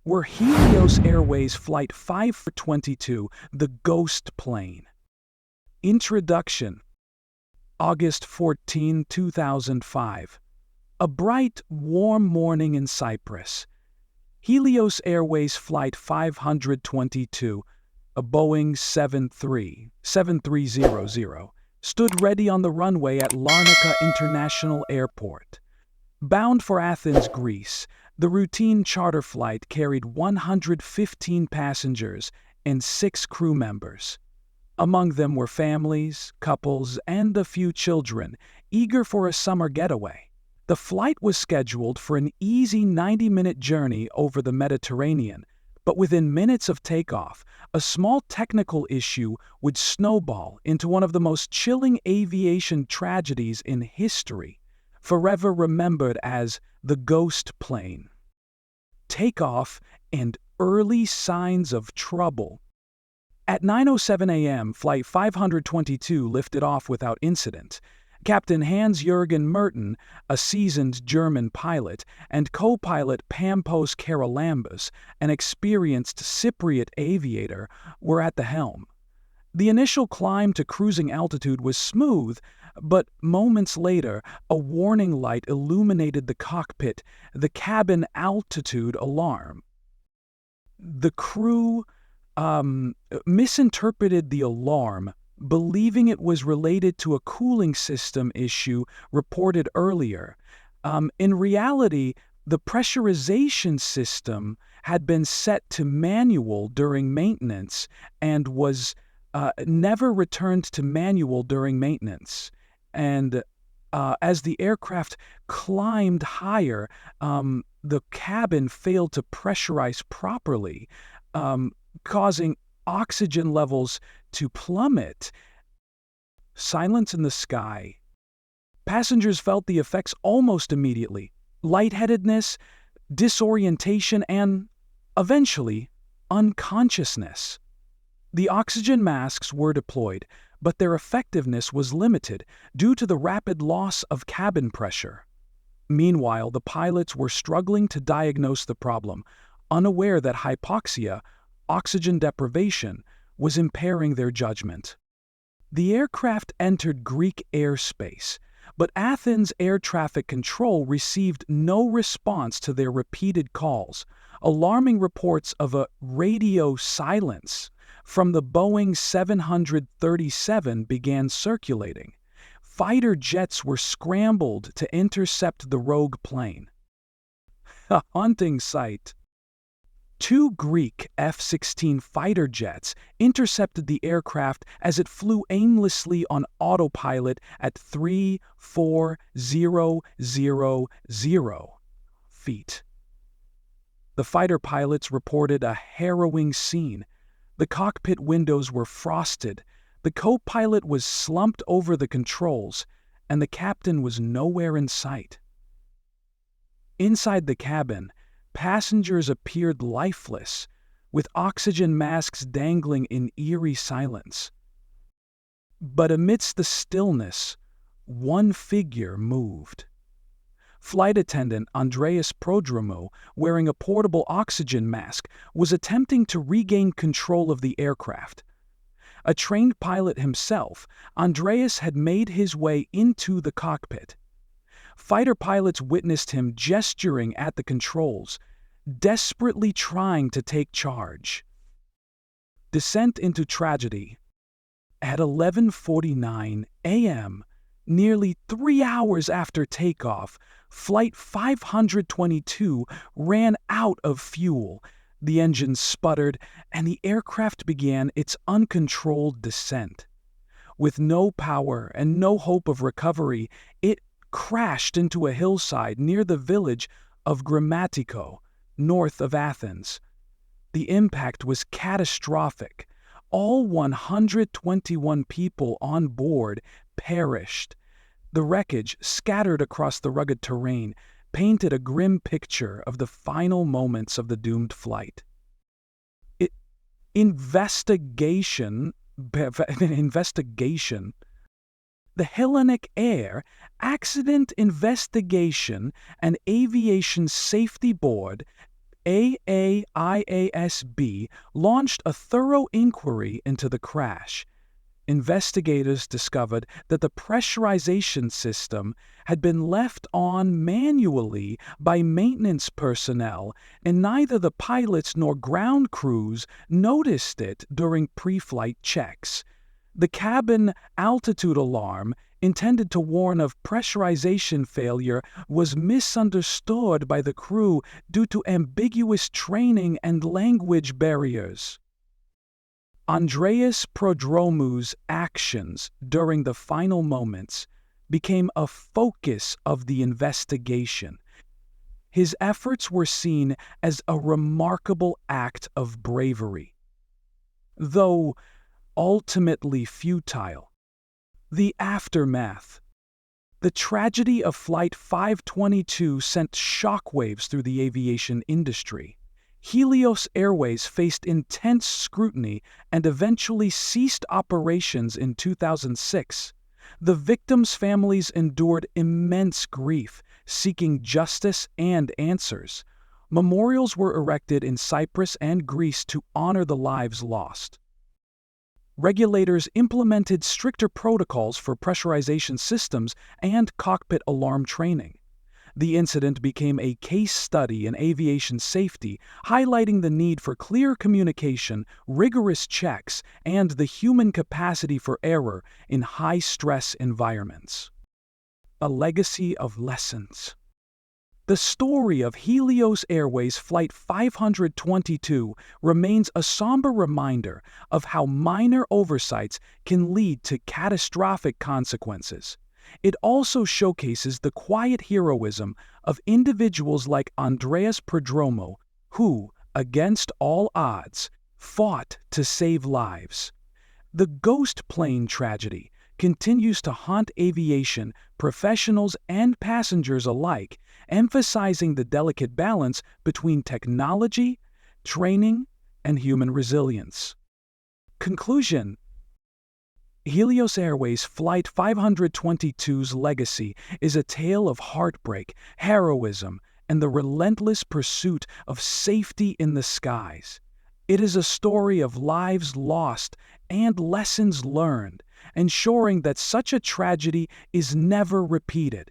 were Helios Airways Flight 522, the ghost plane. Introduction. August 14, 2005. A bright, warm morning in Cyprus. Helios Airways Flight 522, a Boeing 7300, stood ready on the runway at Larnaca International Airport. Bound for Athens, Greece, the routine charter flight carried 115 passengers and 6 crew members. Among them were families, couples, and a few children, eager for a summer getaway. The flight was scheduled for an easy 90-minute journey over the Mediterranean, but within minutes of takeoff, a small technical issue would snowball into one of the most chilling aviation tragedies in history, forever remembered as the ghost plane. Takeoff and early signs of trouble. At 9:07 a.m., Flight 522 lifted off without incident. Captain Hans-Jürgen Merten, a seasoned German pilot, and co-pilot Pampos Karalambous, an experienced Cypriot aviator, were at the helm. The initial climb to cruising altitude was smooth, but moments later, a warning light illuminated the cockpit, the cabin altitude alarm. The crew misinterpreted the alarm, believing it was related to a cooling system issue reported earlier. In reality, the pressurization system had been set to manual during maintenance and was never returned to manual during maintenance. And as the aircraft climbed higher, the cabin failed to pressurize properly, causing oxygen levels to plummet. Silence in the sky. Passengers felt the effects almost immediately: lightheadedness, disorientation, and, eventually, unconsciousness. The oxygen masks were deployed, but their effectiveness was limited due to the rapid loss of cabin pressure. Meanwhile, the pilots were struggling to diagnose the problem, unaware that hypoxia, oxygen deprivation, was impairing their judgment. The aircraft entered Greek airspace, but Athens air traffic control received no response to their repeated calls. Alarming reports of a radio silence from the Boeing 737 began circulating. Fighter jets were scrambled to intercept the rogue plane. A haunting sight. 2 Greek F-16 fighter jets intercepted the aircraft as it flew aimlessly on autopilot at 3,400 feet. The fighter pilots reported a harrowing scene. The cockpit windows were frosted, the co-pilot was slumped over the controls, and the captain was nowhere in sight. Inside the cabin, passengers appeared lifeless, with oxygen masks dangling in eerie silence. But amidst the stillness, one figure moved. Flight attendant Andreas Prodromou, wearing a portable oxygen mask, was attempting to regain control of the aircraft. A trained pilot himself, Andreas had made his way into the cockpit. Fighter pilots witnessed him gesturing at the controls, desperately trying to take charge. Descent into tragedy. At 11:49 a.m., nearly 3 hours after takeoff, Flight 522 ran out of fuel. The engines sputtered, and the aircraft began its uncontrolled descent. With no power and no hope of recovery, it crashed into a hillside near the village of Grammatiko, north of Athens. The impact was catastrophic. All 121 people on board perished. The wreckage, scattered across the rugged terrain, painted a grim picture of the final moments of the doomed flight. Investigation. The Hellenic Air Accident Investigation and Aviation Safety Board AAIASB launched a thorough inquiry into the crash. Investigators discovered that the pressurization system had been left on manually by maintenance personnel, and neither the pilots nor ground crews noticed it during pre-flight checks. The cabin altitude alarm, intended to warn of pressurization failure, was misunderstood by the crew due to ambiguous training and language barriers. Andreas Prodromou's actions during the final moments became a focus of the investigation. His efforts were seen as a remarkable act of bravery, though ultimately futile. The aftermath. The tragedy of Flight 522 sent shockwaves through the aviation industry. Helios Airways faced intense scrutiny and eventually ceased operations in 2006. The victims' families endured immense grief, seeking justice and answers. Memorials were erected in Cyprus and Greece to honor the lives lost. Regulators implemented stricter protocols for pressurization systems and cockpit alarm training. The incident became a case study in aviation safety, highlighting the need for clear communication, rigorous checks, and the human capacity for error in high-stress environments. A legacy of lessons. The story of Helios Airways Flight 522 remains a somber reminder of how minor oversights can lead to catastrophic consequences. It also showcases the quiet heroism of individuals like Andreas Prodromou, who, against all odds, fought to save lives. The ghost plane tragedy continues to haunt aviation professionals and passengers alike, emphasizing the delicate balance between technology, training, and human resilience. Conclusion. Helios Airways Flight 522's legacy is a tale of heartbreak, heroism, and the relentless pursuit of safety in the skies. It is a story of lives lost and lessons learned, ensuring that such a tragedy is never repeated.